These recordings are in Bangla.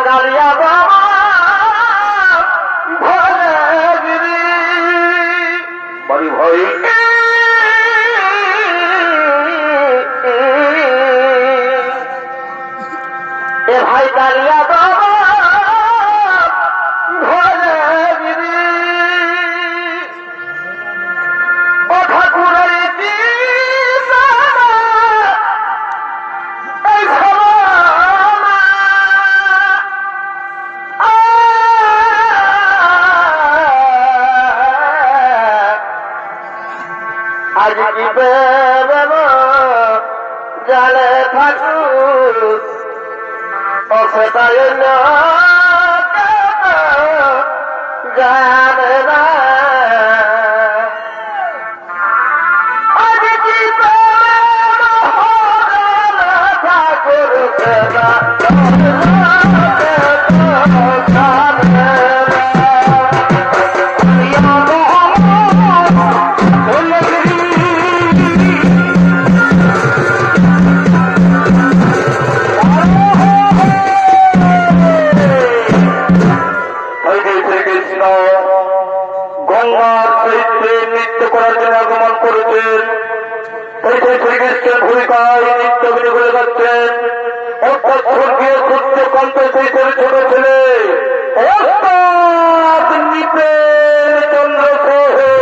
কালিয়া বাবা ভোলগিরি বাড়ি ভাই এ ভাই কালিয়া বাবা ভোলগিরি ও ঠাকুরের আজ কি বেব জালে ঠাকুর ও সেটাই জানে না আজ কি ঠাকুর গঙ্গার চরিত্রে নৃত্য করার জন্য আগমন করেছেন। শ্রীকৃষ্ণের ভূমিকায় নৃত্য গুলি করে যাচ্ছেন অর্থাৎ স্বর্গীয় সূর্যকান্ত সেই ছোট ছেলে অর্থাৎ নিপেন চন্দ্র সোহে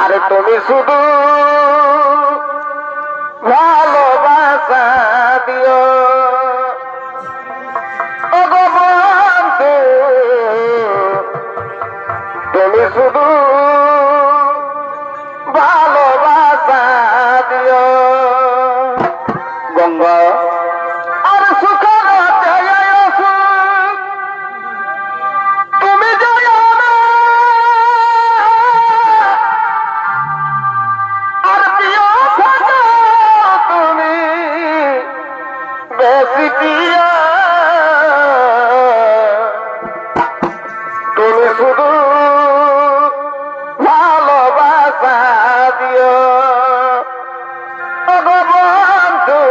আরে তুমি শুধু ভালোবাসা দিও ও গো বন্ধু, তুমি শুধু ভালোবাসা দিও গঙ্গা। আর সুখের তুমি যাও না, আর প্রিয় থাকো তুমি বেশি প্রিয়, তুমি শুধু ভালোবাসা দিও ও গো বন্ধু,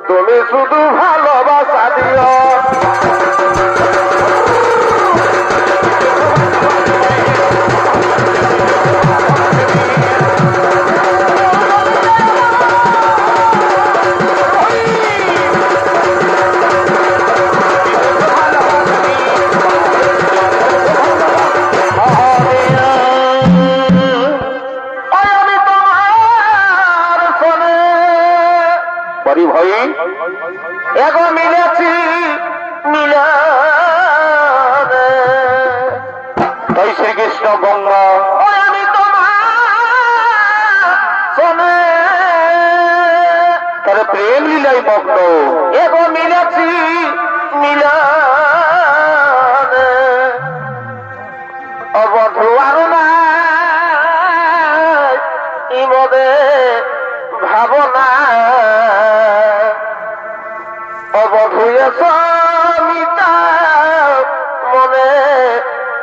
তুমি শুধু ভালোবাসা দিও। ভাই এগো মিলেছি মিলনে, তাই শ্রীকৃষ্ণ গঙ্গা আমি তোমার শোনে, তার প্রেম লীলাই মগ্ন এগো মিলেছি মিলনে, অবধু আরো না ইমদে ভাবনা, অবধুয়ে সমিতা মনে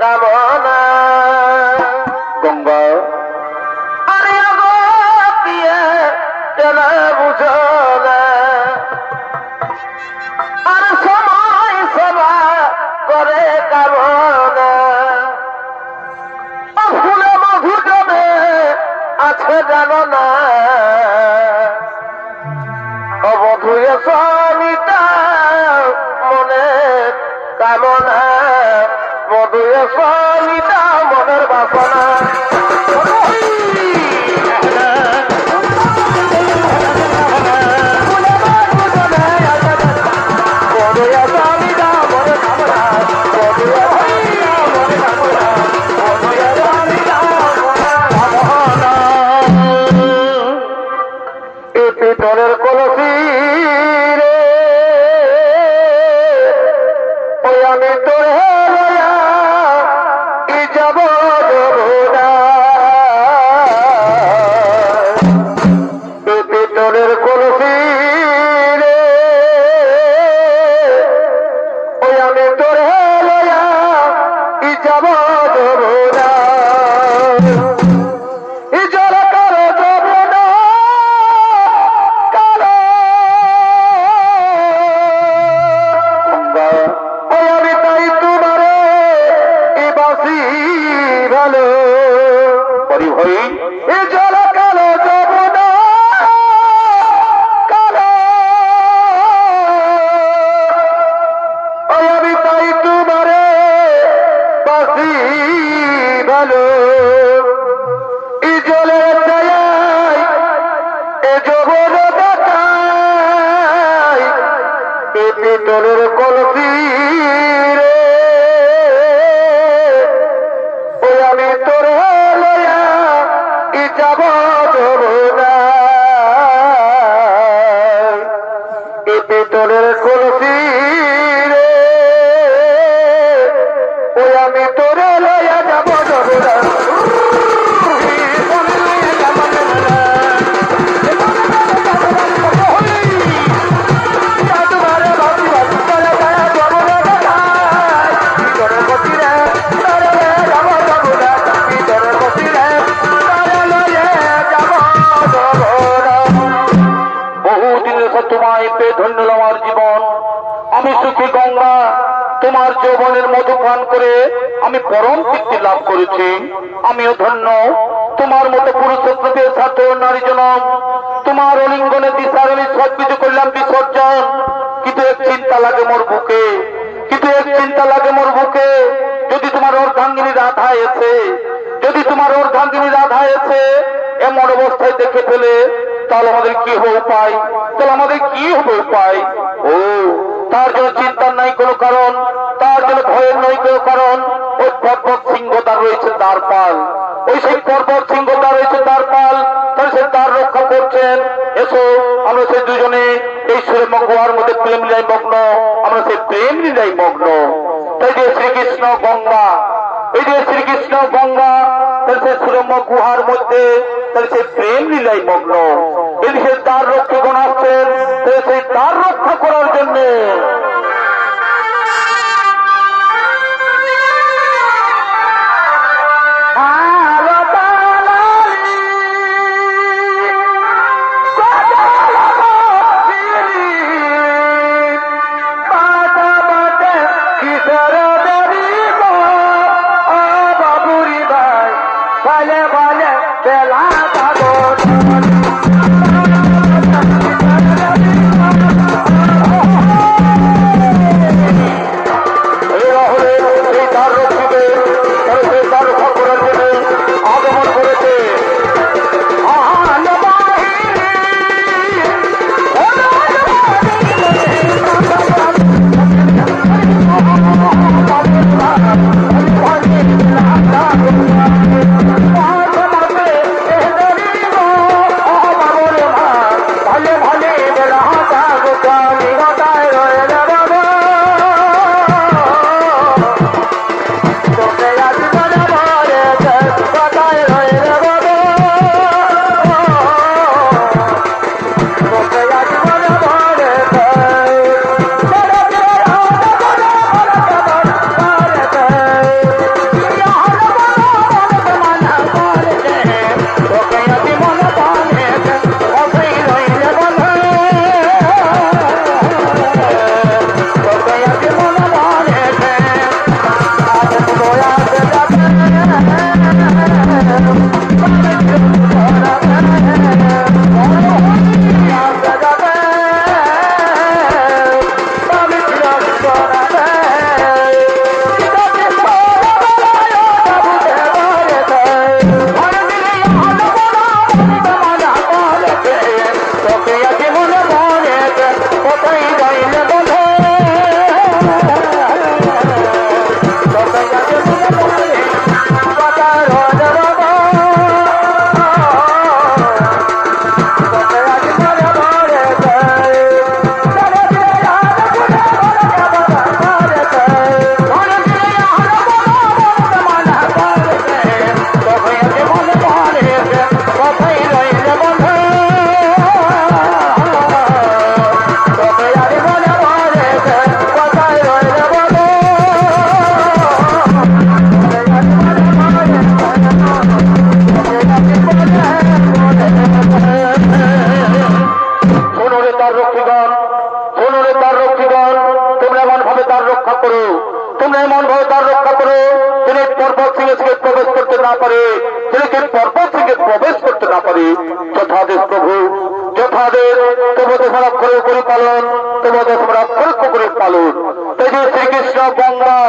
কামনা গঙ্গা। আরে গিয়ে কেন বুঝো না, আর সময় সেবা করে কামনা, ফুলে মধু জমে আছে জানো না, অবধুয়ে সমিতা মনে কামনা, মধুয়ে সমিতা মনের বাসনা। পিতরের কলসি রে ওই আমি তোরে রয়া কি যাব না, পিতরের কলসি রে ওই আমি তোরে রয়া কি যাব না, জল কারো যাব না কারো পিতলের কলসি রে ওই আমি তোর লয়া যাব না এই পিতলের কলসি রে ওই আমি তোর লয়া যাব না তোমায় পেয়ে ধন্য আমার জীবন আমি সুখী গঙ্গা তোমার যৌবনের মধু পান করে আমি পরম তৃপ্তি লাভ করেছি আমিও ধন্য তোমার মতো পুরুষত্ব দিয়ে ছাত্র নারী জনম তোমার অলিঙ্গনে দিশার আমি সবকিছু করলাম বিসর্জন কিন্তু এক চিন্তা লাগে মোর বুকে কিন্তু এক চিন্তা লাগে মোর বুকে যদি তোমার অর্ধাঙ্গিনী রাধা এসে যদি তোমার অর্ধাঙ্গিনী রাধা এসে এমন অবস্থায় দেখে ফেলে তাহলে আমাদের কি হবে উপায় তাহলে আমাদের কি হবে উপায় ও তার জন্য চিন্তার নাই কোনো কারণ তার জন্য ভয়ের নয় কোনো কারণ ওই পর্বত সিংহদার রয়েছে দ্বারপাল ওই সেই পর্বত সিংহদার রয়েছে দ্বারপাল তাহলে সে দ্বার রক্ষা করছেন এসো আমরা সেই দুজনে এই সুরেম গুহার মধ্যে প্রেম লীলায় মগ্ন আমরা সেই প্রেম লীলায় মগ্ন তাই যে শ্রীকৃষ্ণ গঙ্গা এই যে শ্রীকৃষ্ণ গঙ্গা তাহলে সে সুরম্য গুহার মধ্যে তাহলে সে প্রেম লীলায় মগ্ন এদিকে তার রক্ষীগণ আসছেন সেই তার রক্ষা করার জন্য প্রবেশ করতে না পারে যথাদেশ প্রভু যথাদেশ তোমাদের রক্ষণ করে পালন তোমাদের রক্ষণ করে পালন এই যে শ্রীকৃষ্ণ গঙ্গা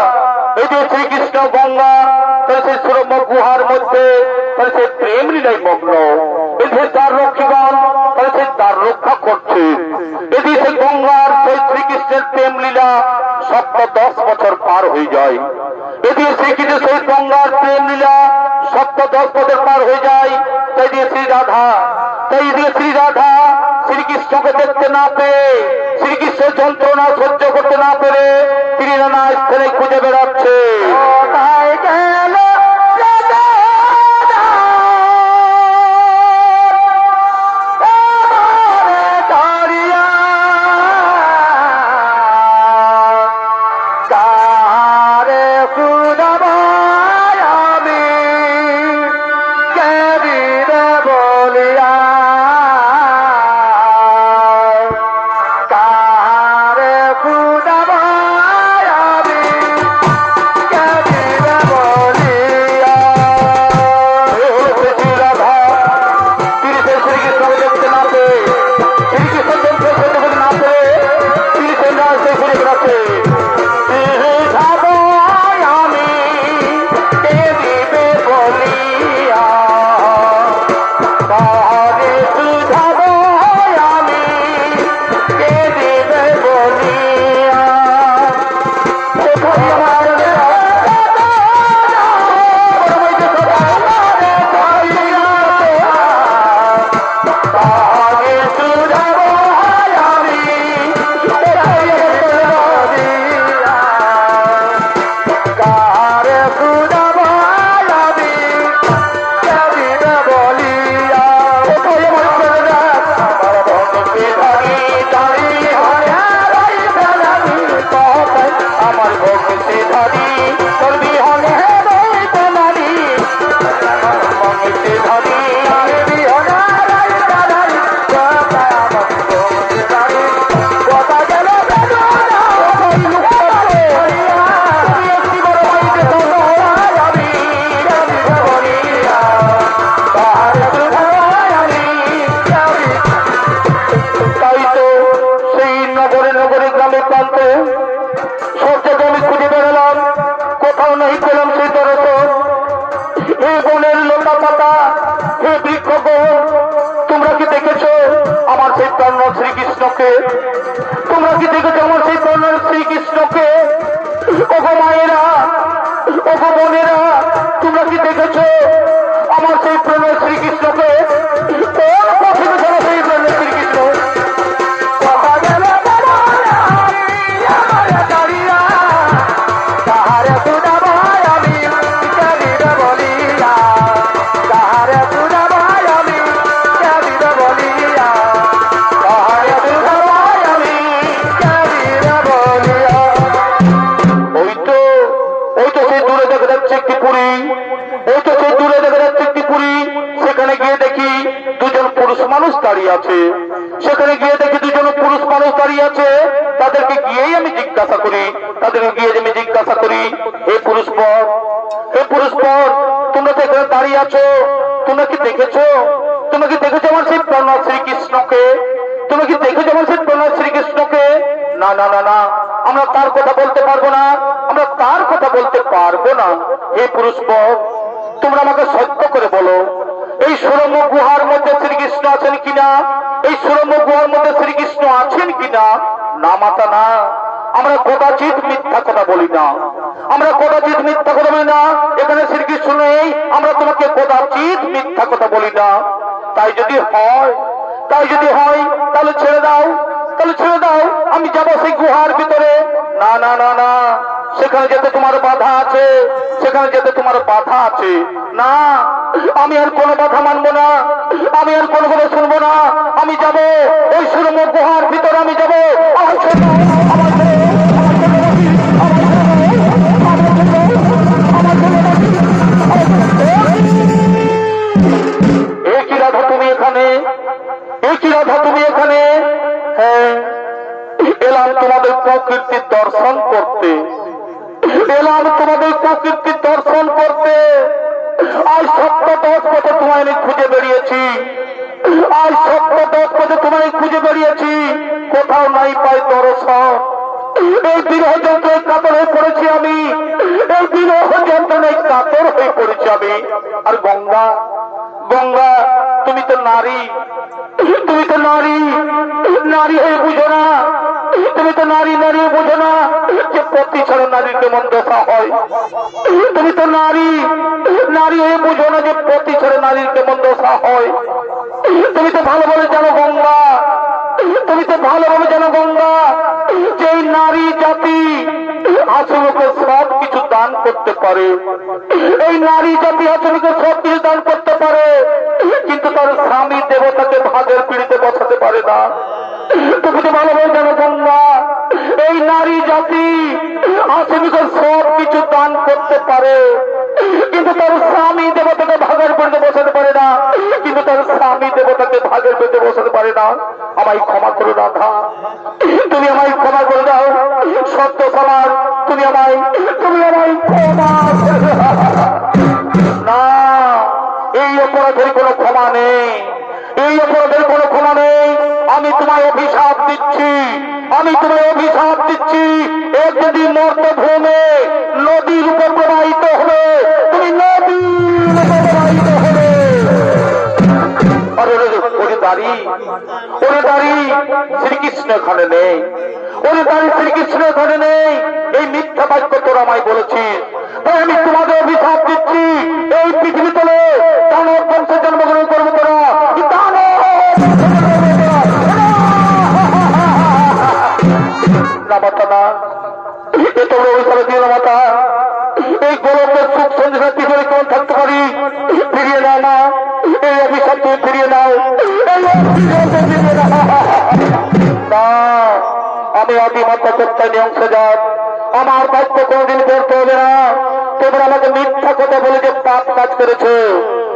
এই যে শ্রীকৃষ্ণ গঙ্গা সেই সুরম্য গুহার মধ্যে সেই প্রেম লীলায় মগ্ন এই যে তার রক্ষীগণ সেই তার রক্ষা করছে এটি সেই গঙ্গার সেই শ্রীকৃষ্ণের শ্রীকৃষ্ণের প্রেম লীলা 10 বছর পার হয়ে যায়। এদিকে শ্রীকৃষ্ণের সহিত গঙ্গার প্রেম লীলা 10 বছর পার হয়ে যায়। তাই দিয়ে শ্রী রাধা শ্রীকৃষ্ণকে দেখতে না পেয়ে, শ্রীকৃষ্ণের যন্ত্রণা সহ্য করতে না পেরে তিনি নানা স্থানে খুঁজে বেড়াচ্ছে। শ্রীকৃষ্ণকে তোমরা কি দেখেছো? আমার সেই প্রাণ শ্রীকৃষ্ণকে? ওগো মায়েরা, ওগো বোনেরা, তোমরা কি দেখেছো আমার সেই প্রাণ শ্রীকৃষ্ণকে? সেই প্রাণ শ্রীকৃষ্ণ দাঁড়িয়ে আছে। সেখানে গিয়ে দেখি দুজন পুরুষ মানুষ দাঁড়িয়ে আছে। তাদেরকে গিয়েই আমি জিজ্ঞাসা করি, হে পুরুষ পর, তোমরা তো এখানে দাঁড়িয়ে আছো, তোমরা কি দেখেছো আমার সেই প্রাণ শ্রীকৃষ্ণকে? তোমরা কি দেখেছো আমার সেই প্রাণ শ্রীকৃষ্ণকে? না না না না, আমরা তার কথা বলতে পারবো না, হে পুরুষ পর, তোমরা আমাকে সত্য করে বলো, এই সুরম্য গুহার মধ্যে শ্রীকৃষ্ণ আছেন কিনা? না মাতা না, আমরা কদাচিৎ মিথ্যা কথা বলি না, এখানে শ্রীকৃষ্ণ নেই, আমরা তোমাকে কদাচিৎ মিথ্যা কথা বলি না। তাই যদি হয় তাহলে ছেড়ে দাও, আমি যাবো সেই গুহার ভিতরে। না না না না, সেখানে যেতে তোমার বাধা আছে, না, আমি আর কোনো বাধা মানবো না, আমি আর কোনো কথা শুনবো না, আমি যাবো ওই সুরম্য গুহার ভিতরে, আমি যাবো। কি রাধা তুমি এখানে? হ্যাঁ, এলাম তোমাদের প্রকৃতির দর্শন করতে, আজ 10 বছর তোমায় আমি খুঁজে বেরিয়েছি, কোথাও নাই পাই দর্শন। এই বিরহ যন্ত্রণায় কাতর হয়ে পড়েছি আমি, আর গঙ্গা, তুমি তো নারী হয়ে বুঝো না, তুমি তুমি তো নারী নারী বোঝো না যে পতি ছাড়া নারীর কেমন দশা হয়। তুমি তো নারী নারী হয়ে বোঝো না যে পতি ছাড়া নারীর কেমন দশা হয়। তুমি তো ভালোভাবে জানো গঙ্গা, তুমি তো ভালোভাবে জানো গঙ্গা যে এই নারী জাতি হাসিমুখে সব কিছু দান করতে পারে। এই নারী জাতি হাসিমুখে সব কিছু দান করতে পারে, কিন্তু তার স্বামী দেবতাকে ভাগের পিড়িতে বসাতে পারে না। তুমি তো ভালোভাবে জানো গঙ্গা এই নারী জাতি হাসিমুখে সব কিছু দান করতে পারে, কিন্তু তার স্বামী দেবতাকে ভাগের পিড়িতে বসাতে পারে না। কিন্তু তার স্বামী দেবতাকে ভাগের পেতে বসাতে পারে না। আমায় ক্ষমা করো রাধা, তুমি আমায় ক্ষমা করে দাও। সত্য সমাজ তুমি আমায় ক্ষমা না। এই অপরাধের কোনো ক্ষমা নেই, এই অপরাধের কোনো ক্ষমা নেই। আমি তোমায় অভিশাপ দিচ্ছি, আমি তোমায় অভিশাপ দিচ্ছি। এর যদি মর্তভূমে নদীর উপর প্রবাহিত হবে, তুমি নদীর উপর প্রবাহিত হবে। ওরে দাঁড়ি শ্রীকৃষ্ণ এখানে নেই, ওরে দাঁড়ি শ্রীকৃষ্ণ এখানে নেই। এই মিথ্যা বাক্য তোরা আমায় বলেছিস, তাই আমি তোমাদের অভিশাপ দিচ্ছি। এই পৃথিবী তলে দানব বংশে জন্মগ্রহণ করবো তোরা। মাতা এ তোমরা অভিশাপ দিও না মাতা। এই গোলকের সুখ সঞ্জয় কি করে কেমন থাকতে পারি? ফিরিয়ে নাও না, এই অভিশাপ তুমি ফিরিয়ে নাও। আমি অতিমাত্রা সত্যানী অংশজাত, আমার বাক্য কোনদিন করতে হবে না। তোমরা আমাকে মিথ্যা কথা বলে যে পাপ কাজ করেছো,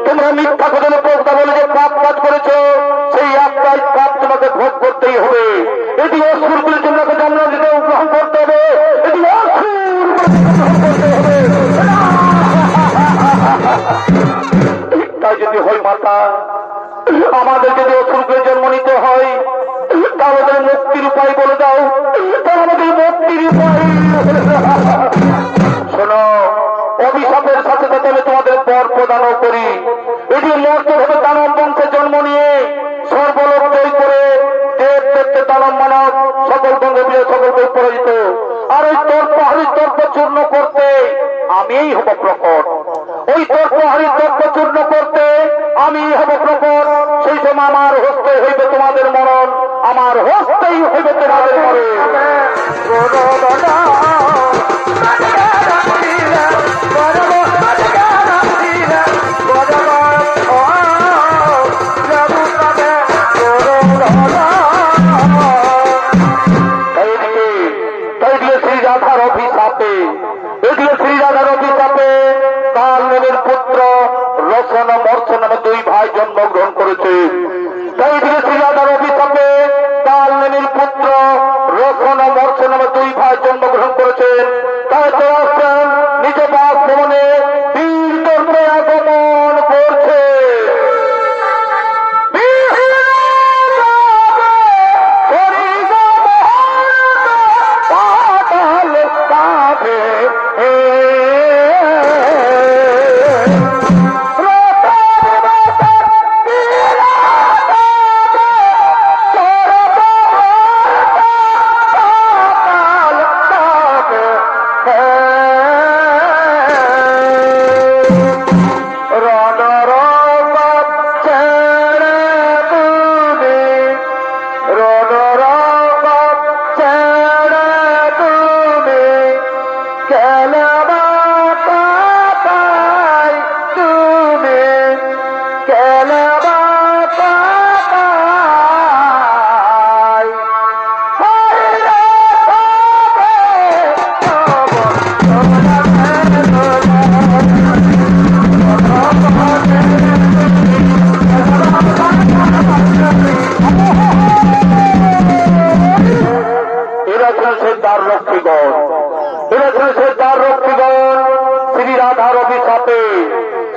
তোমরা মিথ্যা কথা বলে যে পাপ কাজ করেছো, সেই একটাই পাপ তোমাকে ভোগ করতেই হবে। এটি অসুরগুলি তোমাকে জন্ম দিতে গ্রহণ করতে হবে, এটি অসুর গ্রহণ করতে হবে। তাই যদি হয় মাতা, আমাদের যদি অসুরকে জন্ম নিতে হয়, তাহলে মুক্তির উপায় বলে দাও, তাহলে আমাদের মুক্তির উপায়। শোনো, অভিশাপের সাথে সাথে আমি তোমাদের বর প্রদানও করি। এটি মর্তভাবে দানব বংশে জন্ম নিয়ে সর্বলোক জয় করে দেব দেখতে দানব মানব সকল গঙ্গে মিলে সকলকে পরাজিত। আর ওই তর্কহারির তর্ক চূর্ণ করতে আমিই হব প্রকট, ওই তর্কহারির তর্ক চূর্ণ করতে আমি হব প্রকট। সেই সময় আমার হস্তে হইবে তোমাদের মরণ, আমার হস্তেই হইবে তোমাদের মরণ। শ্রীরাধার অভিশাপে, এদিকে শ্রীরাধার অভিশাপে কালনেমির পুত্র রসন মর্ষণ নামে দুই ভাই জন্মগ্রহণ করেছে। তাই এদিকে শ্রীরাধার অভিশাপে কালনেমির পুত্র রসন মর্ষণ নামে দুই ভাই জন্মগ্রহণ করেছেন। তাই তো আসছেন নিজ বাসভবনে বীর দর্পে আগমন করছে। শ্রীরাধার অভিশাপে,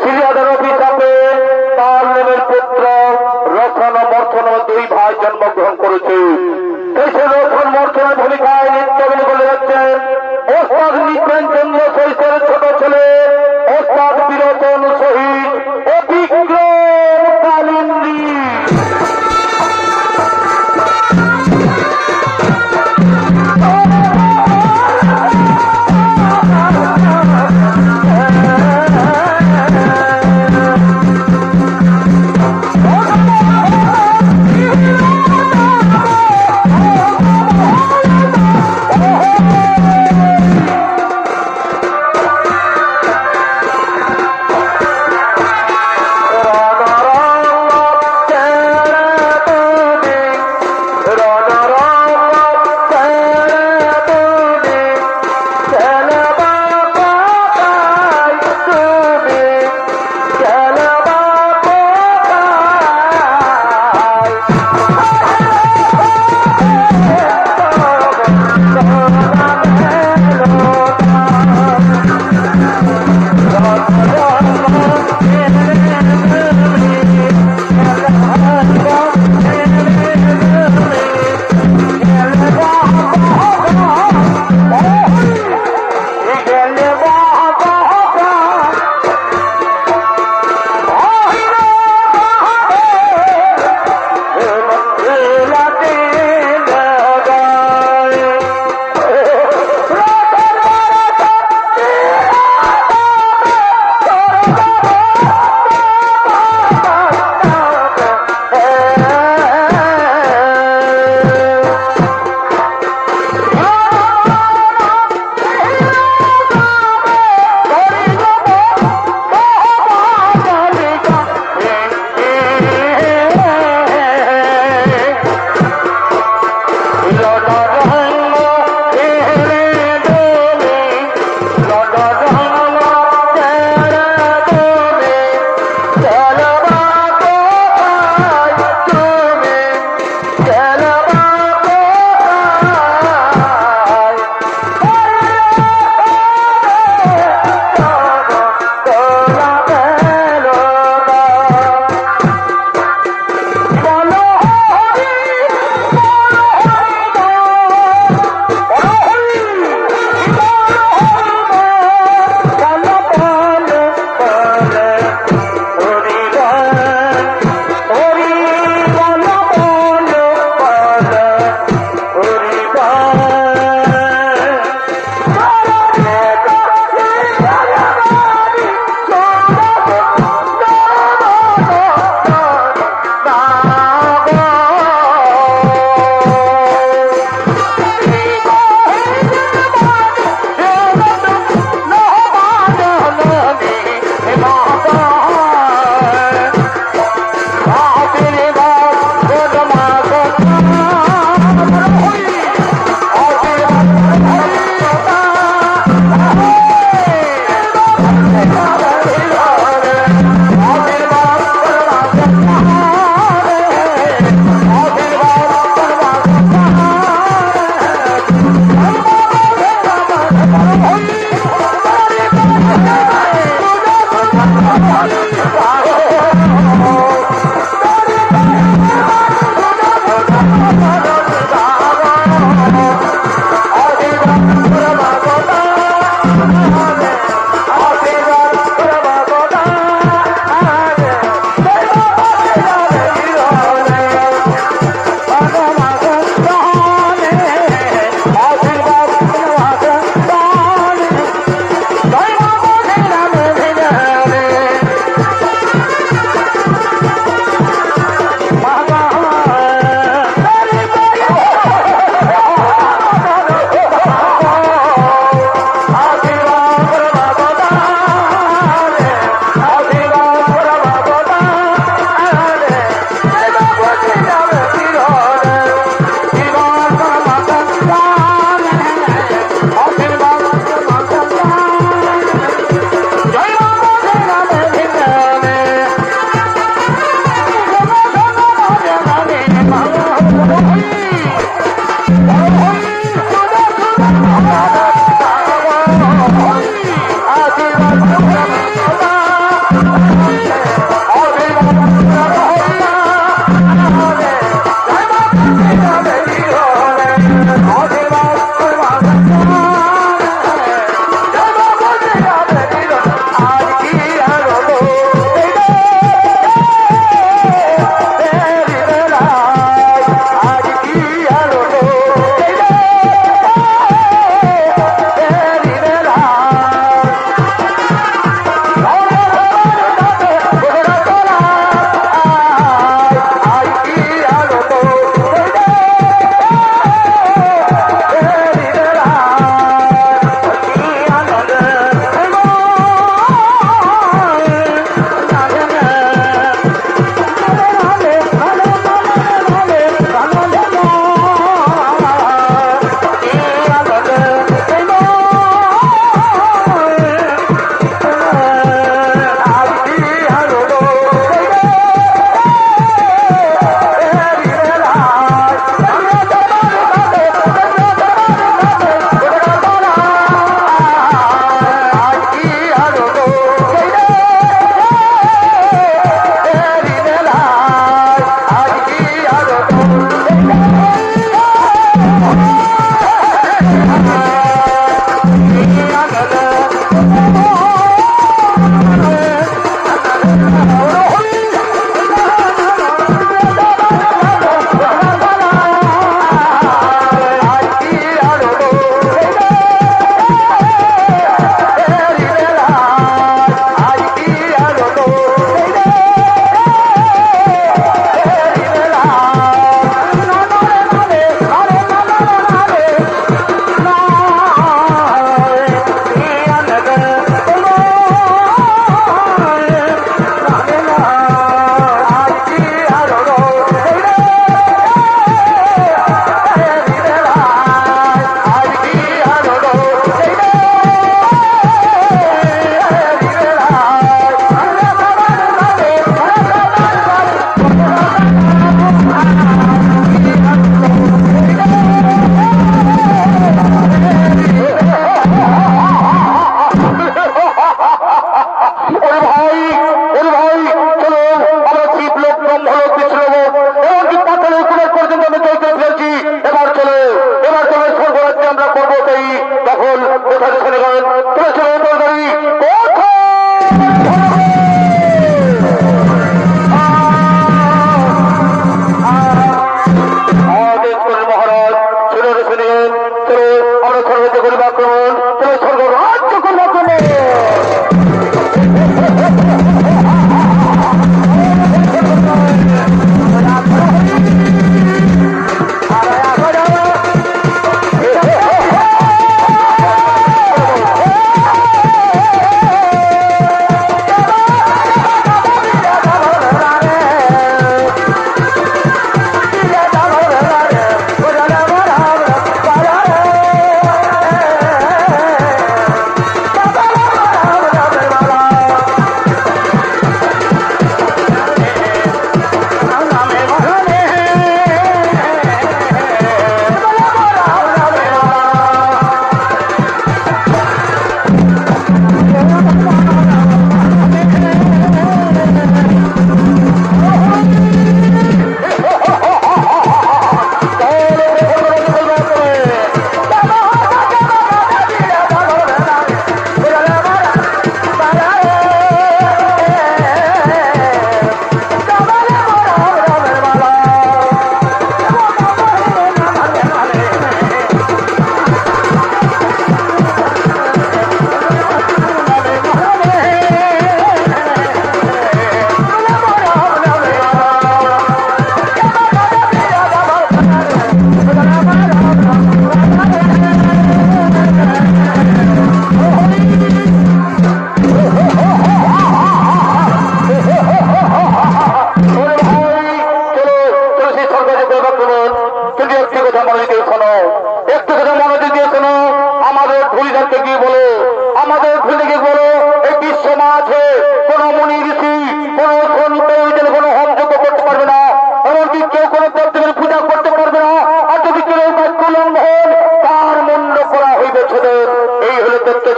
শ্রীরাধার অভিশাপে কালনেমির পুত্র রসন মর্ষণ দুই ভাই জন্মগ্রহণ করেছে। দেশে রসন মর্ষণের ভূমিকায় নৃত্য বলে যাচ্ছেন ওস্তাদ নিত্যান চন্দ্র শৈশবের ছোট ছেলে ওস্তাদ বিরোচন শহীদ ও বিক্রম কালিন্দী।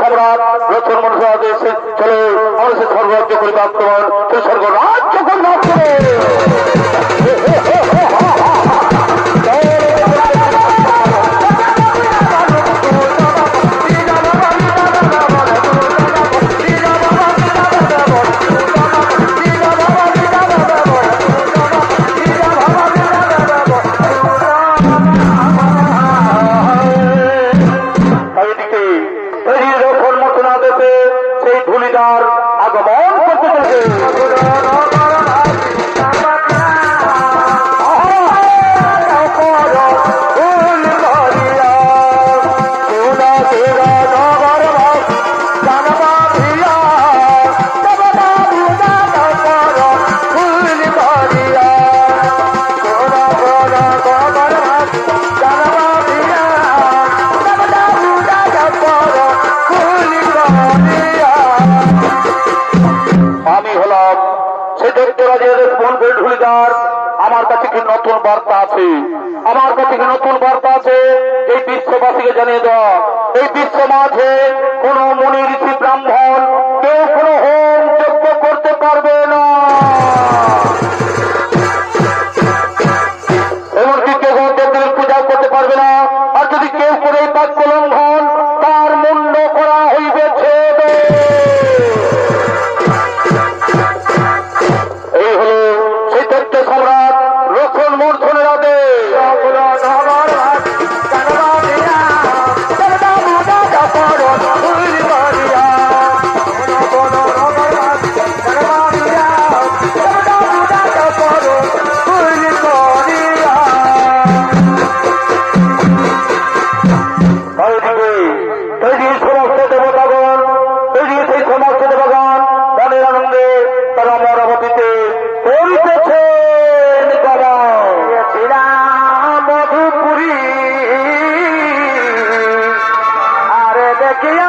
সম্রাট রতন মনসা আদেশ চলো আমরা সে স্বর্গরাজ্য করিবে আক্রমণ সে স্বর্গরাজ্য করিবে আক্রমণ। সেই ধুলিদার আগমন করতে চলেছে। ধুলিদার আমার কাছে কি নতুন বার্তা আছে, আমার কাছে কি নতুন বার্তা আছে এই বিশ্ববাসীকে জানিয়ে দেওয়া। এই বিশ্ব মাঝে কোন মুনি ঋষি ব্রাহ্মণ কেউ কোন হোম যজ্ঞ করতে পারবে না, এমনকি কেউ দেবদেবীর পূজা করতে পারবে না। আর যদি কেউ করে এই বাক্য লঙ্ঘন তার মুন্ড করা হইবে ছেদ। এই হল সেই দৈত্য সম্রাট রতন মূর্ধনের আদেশ। সমস্ত দেবতাগণ সেই সমস্ত দেবগণ মনের আনন্দে তারা অমরাবতীতে করিতেছে মধুপুরী। আরে দেখিয়া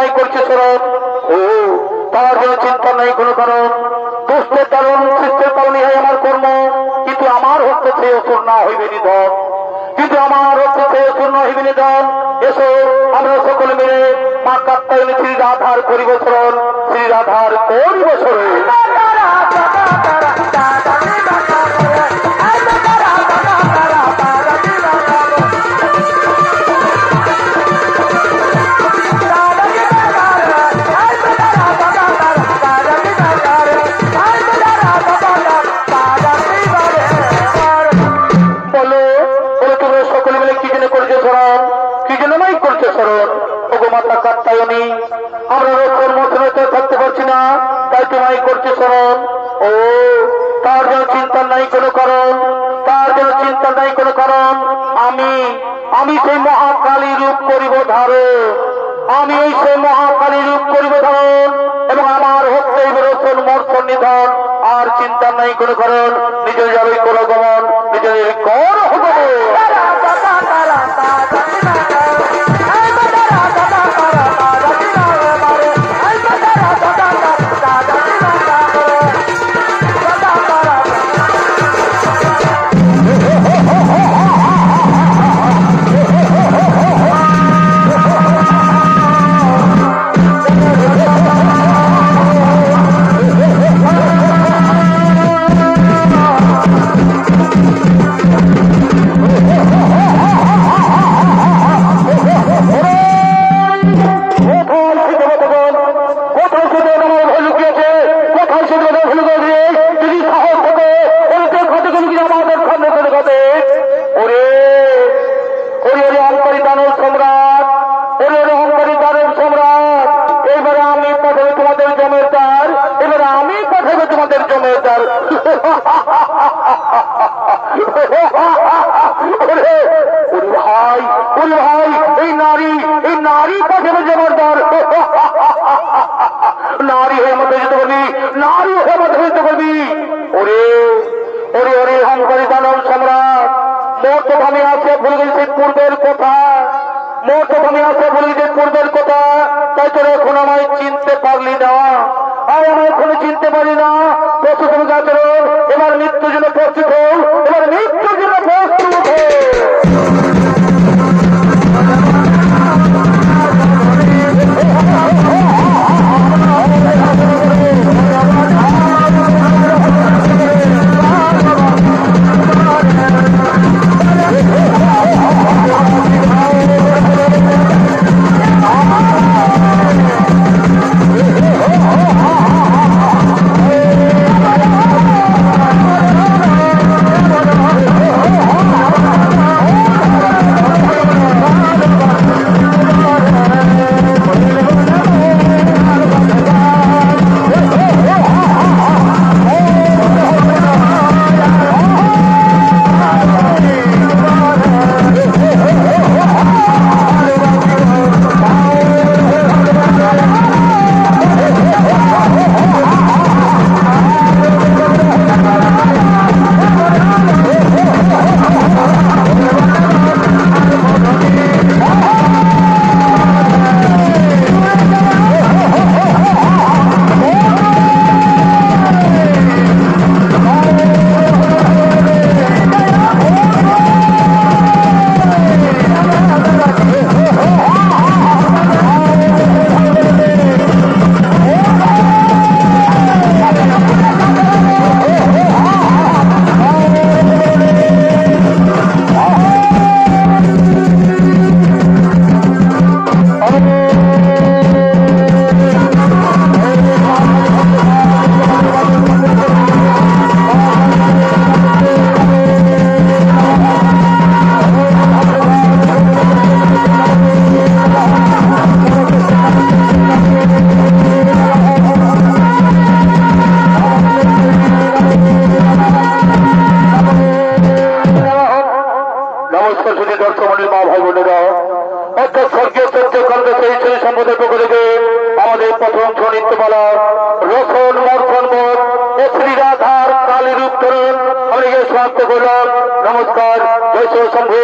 আমায় করছে স্মরণ। ও তার যেন চিন্তা নেই কোনো কারণ, দুষ্টের কারণ সৃষ্টের কারণে হয় আমার কর্ম, কিন্তু আমার হচ্ছে সেই অসুর না হইবে নিধন, কিন্তু আমার হচ্ছে সেই অসুর না হইবে নিধন। এসো আমরা সকলে মিলে মা কাত্যায়নী শ্রী রাধার করিব স্মরণ, শ্রী রাধার করিব স্মরণ। কাত্যায়নী আমরা রক্ষণ মন্ত্রণাতে থাকতে পারছি না, তাই তোমায় করছে স্মরণ। ও তার যেন চিন্তা নাই কোনো কারণ, তার যেন চিন্তা নাই কোনো কারণ। আমি সেই মহাকালী রূপ করিব ধারণ, আমি এই সেই মহাকালী রূপ করিব ধারণ, এবং আমার হচ্ছে রক্ষণ মর্ষণ নিধন। আর চিন্তা নাই কোনো কারণ, নিজের যাবে কোন গমন, নিজের কর হব। নারী হয়ে মধ্যে যেতে পারবি, নারী হয়ে মধ্যে যেতে পারবি। ওরে ওরে ওরে অহংকারী দানব সম্রাট, মোর তো ভাবে আছে ভুলে গেছে পূর্বের কথা, মোর তো ভাবে আছে ভুলে গেছে পূর্বের কথা। তাই তোর এখন আমায় চিনতে পারলি না, আর আমায় এখনো চিনতে পারি না। প্রস্তুত হবে আচরণ, এবার মৃত্যুর জন্য প্রস্তুত হোক, এবার মৃত্যুর জন্য প্রস্তুত হোক। আমাদের প্রথম নৃত্যমালা রসন মর্থন বোধ ও শ্রী রাধার কালী রূপ ধরুন আমি সমাপ্ত করলাম। নমস্কার, জয় শ্রী শম্ভু।